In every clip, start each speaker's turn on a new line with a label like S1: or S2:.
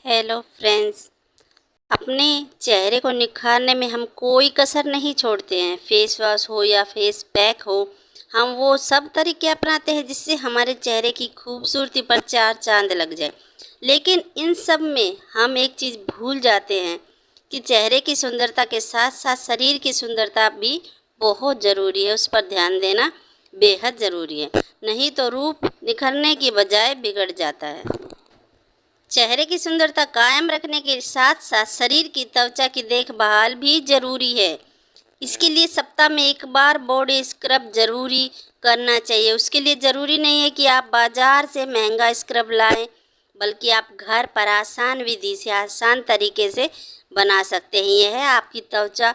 S1: Hello friends. अपने चेहरे को निखारने में हम कोई कसर नहीं छोड़ते हैं। फेस वॉश हो या फेस पैक हो, हम वो सब तरीके अपनाते हैं जिससे हमारे चेहरे की खूबसूरती पर चार चांद लग जाए। लेकिन इन सब में हम एक चीज़ भूल जाते हैं कि चेहरे की सुंदरता के साथ साथ शरीर की सुंदरता भी बहुत ज़रूरी है। उस पर ध्यान देना बेहद ज़रूरी है, नहीं तो रूप निखरने की बजाय बिगड़ जाता है। चेहरे की सुंदरता कायम रखने के साथ साथ शरीर की त्वचा की देखभाल भी जरूरी है। इसके लिए सप्ताह में एक बार बॉडी स्क्रब जरूरी करना चाहिए। उसके लिए ज़रूरी नहीं है कि आप बाज़ार से महंगा स्क्रब लाएं, बल्कि आप घर पर आसान विधि से आसान तरीके से बना सकते हैं। यह आपकी त्वचा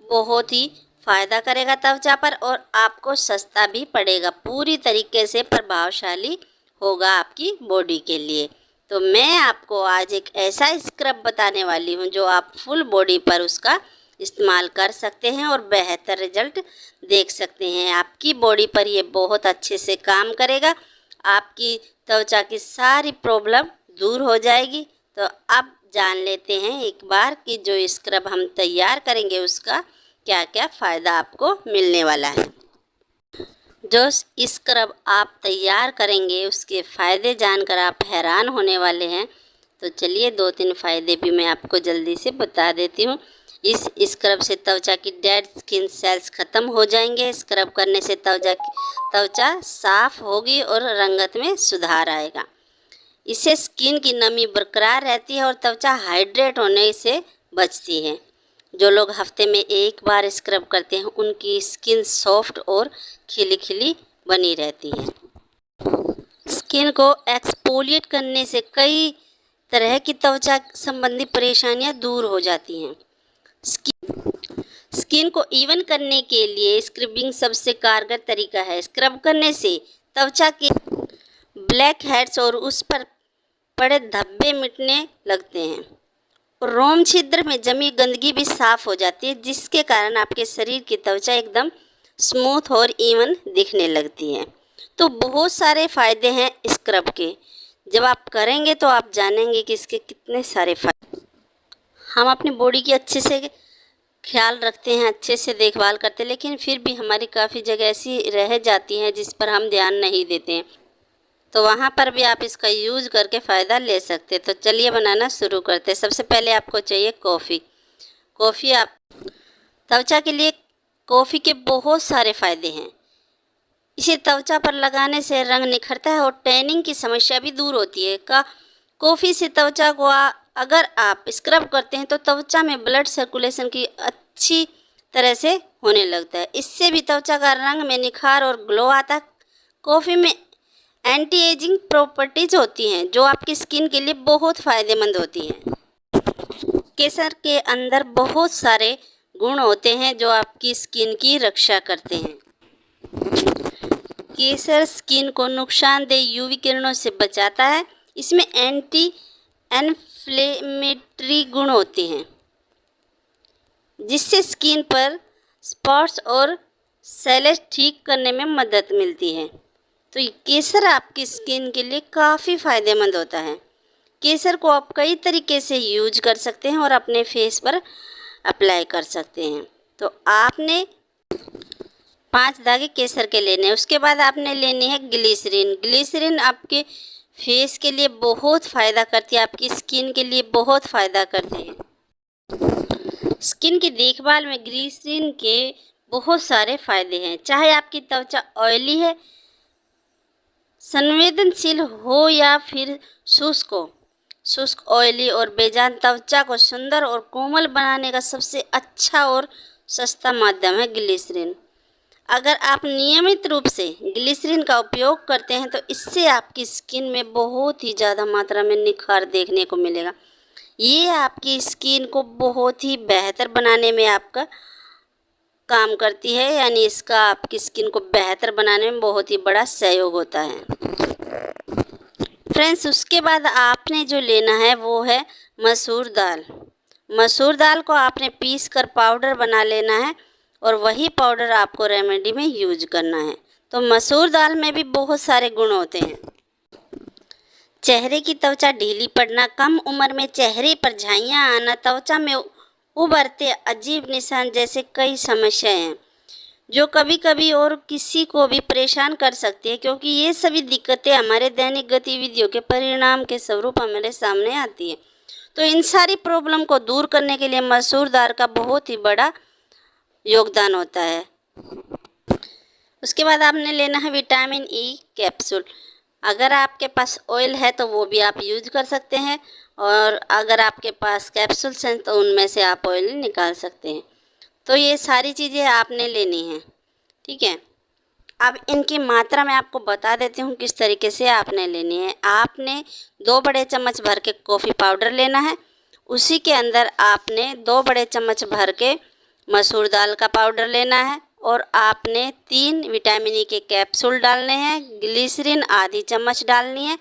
S1: बहुत ही फ़ायदा करेगा त्वचा पर, और आपको सस्ता भी पड़ेगा। पूरी तरीके से प्रभावशाली होगा आपकी बॉडी के लिए। तो मैं आपको आज एक ऐसा स्क्रब बताने वाली हूँ जो आप फुल बॉडी पर उसका इस्तेमाल कर सकते हैं और बेहतर रिजल्ट देख सकते हैं। आपकी बॉडी पर ये बहुत अच्छे से काम करेगा। आपकी त्वचा की सारी प्रॉब्लम दूर हो जाएगी। तो अब जान लेते हैं एक बार कि जो स्क्रब हम तैयार करेंगे उसका क्या क्या फ़ायदा आपको मिलने वाला है। जो स्क्रब आप तैयार करेंगे उसके फ़ायदे जानकर आप हैरान होने वाले हैं। तो चलिए दो तीन फ़ायदे भी मैं आपको जल्दी से बता देती हूँ। इस स्क्रब से त्वचा की डेड स्किन सेल्स ख़त्म हो जाएंगे। स्क्रब करने से त्वचा साफ होगी और रंगत में सुधार आएगा। इससे स्किन की नमी बरकरार रहती है और त्वचा हाइड्रेट होने से बचती है। जो लोग हफ्ते में एक बार स्क्रब करते हैं उनकी स्किन सॉफ्ट और खिली खिली बनी रहती है। स्किन को एक्सफोलिएट करने से कई तरह की त्वचा संबंधी परेशानियां दूर हो जाती हैं। स्किन को इवन करने के लिए स्क्रबिंग सबसे कारगर तरीका है। स्क्रब करने से त्वचा के ब्लैक हेड्स और उस पर पड़े धब्बे मिटने लगते हैं। रोम छिद्र में जमी गंदगी भी साफ हो जाती है, जिसके कारण आपके शरीर की त्वचा एकदम स्मूथ और इवन दिखने लगती है। तो बहुत सारे फ़ायदे हैं स्क्रब के। जब आप करेंगे तो आप जानेंगे कि इसके कितने सारे फ़ायदे। हम अपनी बॉडी की अच्छे से ख्याल रखते हैं, अच्छे से देखभाल करते हैं, लेकिन फिर भी हमारी काफ़ी जगह ऐसी रह जाती हैं जिस पर हम ध्यान नहीं देते हैं। तो वहाँ पर भी आप इसका यूज़ करके फ़ायदा ले सकते हैं। तो चलिए बनाना शुरू करते हैं। सबसे पहले आपको चाहिए कॉफ़ी। कॉफ़ी आप त्वचा के लिए कॉफ़ी के बहुत सारे फ़ायदे हैं। इसे त्वचा पर लगाने से रंग निखरता है और टैनिंग की समस्या भी दूर होती है। कॉफ़ी से त्वचा को अगर आप स्क्रब करते हैं तो त्वचा में ब्लड सर्कुलेशन की अच्छी तरह से होने लगता है। इससे भी त्वचा का रंग में निखार और ग्लो आता है। कॉफ़ी में एंटी एजिंग प्रॉपर्टीज़ होती हैं जो आपकी स्किन के लिए बहुत फ़ायदेमंद होती हैं। केसर के अंदर बहुत सारे गुण होते हैं जो आपकी स्किन की रक्षा करते हैं। केसर स्किन को नुकसानदेह यूवी किरणों से बचाता है। इसमें एंटी इन्फ्लेमेटरी गुण होते हैं जिससे स्किन पर स्पॉट्स और सेल्स ठीक करने में मदद मिलती है। तो केसर आपकी स्किन के लिए काफ़ी फ़ायदेमंद होता है। केसर को आप कई तरीके से यूज कर सकते हैं और अपने फेस पर अप्लाई कर सकते हैं। तो आपने 5 धागे केसर के लेने हैं। उसके बाद आपने लेनी है ग्लिसरीन। ग्लिसरीन आपके फेस के लिए बहुत फ़ायदा करती है, आपकी स्किन के लिए बहुत फ़ायदा करती है। स्किन की देखभाल में ग्लिसरीन के बहुत सारे फ़ायदे हैं। चाहे आपकी त्वचा ऑयली है, संवेदनशील हो या फिर शुष्क ऑयली और बेजान त्वचा को सुंदर और कोमल बनाने का सबसे अच्छा और सस्ता माध्यम है ग्लिसरीन। अगर आप नियमित रूप से ग्लिसरीन का उपयोग करते हैं तो इससे आपकी स्किन में बहुत ही ज़्यादा मात्रा में निखार देखने को मिलेगा। ये आपकी स्किन को बहुत ही बेहतर बनाने में आपका काम करती है, यानी इसका आपकी स्किन को बेहतर बनाने में बहुत ही बड़ा सहयोग होता है। फ्रेंड्स, उसके बाद आपने जो लेना है वो है मसूर दाल। मसूर दाल को आपने पीस कर पाउडर बना लेना है और वही पाउडर आपको रेमेडी में यूज करना है। तो मसूर दाल में भी बहुत सारे गुण होते हैं। चेहरे की त्वचा ढीली पड़ना, कम उम्र में चेहरे पर झाइयाँ आना, त्वचा में उभरते अजीब निशान जैसे कई समस्याएं हैं जो कभी कभी और किसी को भी परेशान कर सकती है, क्योंकि ये सभी दिक्कतें हमारे दैनिक गतिविधियों के परिणाम के स्वरूप हमारे सामने आती है। तो इन सारी प्रॉब्लम को दूर करने के लिए मसूर दाल का बहुत ही बड़ा योगदान होता है। उसके बाद आपने लेना है विटामिन ई कैप्सूल। अगर आपके पास ऑयल है तो वो भी आप यूज कर सकते हैं, और अगर आपके पास कैप्सूल्स हैं तो उनमें से आप ऑयल निकाल सकते हैं। तो ये सारी चीज़ें आपने लेनी है, ठीक है। अब इनकी मात्रा मैं आपको बता देती हूँ किस तरीके से आपने लेनी है। आपने 2 बड़े चम्मच भर के कॉफ़ी पाउडर लेना है। उसी के अंदर आपने 2 बड़े चम्मच भर के मसूर दाल का पाउडर लेना है, और आपने 3 विटामिन ई के कैप्सूल डालने हैं। ग्लिसरीन आधी चम्मच डालनी है,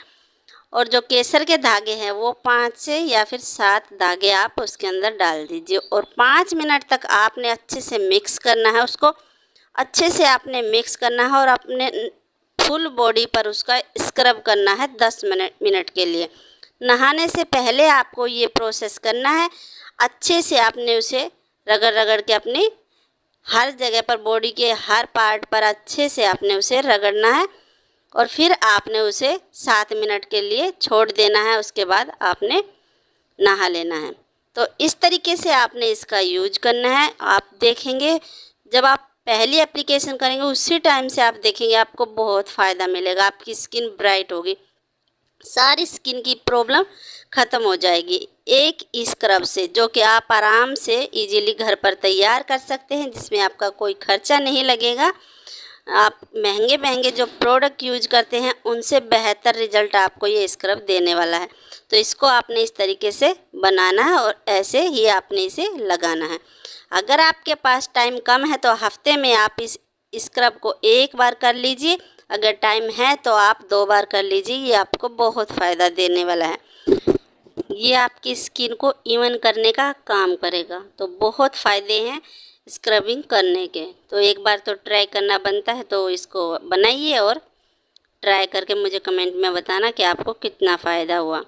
S1: और जो केसर के धागे हैं वो 5 से या फिर 7 धागे आप उसके अंदर डाल दीजिए, और 5 मिनट तक आपने अच्छे से मिक्स करना है। उसको अच्छे से आपने मिक्स करना है और अपने फुल बॉडी पर उसका स्क्रब करना है 10 मिनट के लिए। नहाने से पहले आपको ये प्रोसेस करना है। अच्छे से आपने उसे रगड़ रगड़ के अपनी हर जगह पर, बॉडी के हर पार्ट पर अच्छे से आपने उसे रगड़ना है, और फिर आपने उसे 7 मिनट के लिए छोड़ देना है। उसके बाद आपने नहा लेना है। तो इस तरीके से आपने इसका यूज करना है। आप देखेंगे जब आप पहली एप्लीकेशन करेंगे उसी टाइम से आप देखेंगे आपको बहुत फ़ायदा मिलेगा। आपकी स्किन ब्राइट होगी, सारी स्किन की प्रॉब्लम ख़त्म हो जाएगी एक स्क्रब से, जो कि आप आराम से इजीली घर पर तैयार कर सकते हैं, जिसमें आपका कोई खर्चा नहीं लगेगा। आप महंगे महंगे जो प्रोडक्ट यूज करते हैं उनसे बेहतर रिजल्ट आपको ये स्क्रब देने वाला है। तो इसको आपने इस तरीके से बनाना है और ऐसे ही आपने इसे लगाना है। अगर आपके पास टाइम कम है तो हफ्ते में आप इस स्क्रब को 1 बार कर लीजिए। अगर टाइम है तो आप 2 बार कर लीजिए। ये आपको बहुत फ़ायदा देने वाला है। ये आपकी स्किन को इवन करने का काम करेगा। तो बहुत फ़ायदे हैं स्क्रबिंग करने के। तो एक बार तो ट्राई करना बनता है, तो इसको बनाइए और ट्राई करके मुझे कमेंट में बताना कि आपको कितना फ़ायदा हुआ।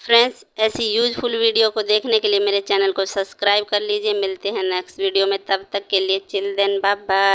S1: फ्रेंड्स, ऐसी यूज़फुल वीडियो को देखने के लिए मेरे चैनल को सब्सक्राइब कर लीजिए। मिलते हैं नेक्स्ट वीडियो में, तब तक के लिए चिल देन बाय बाय।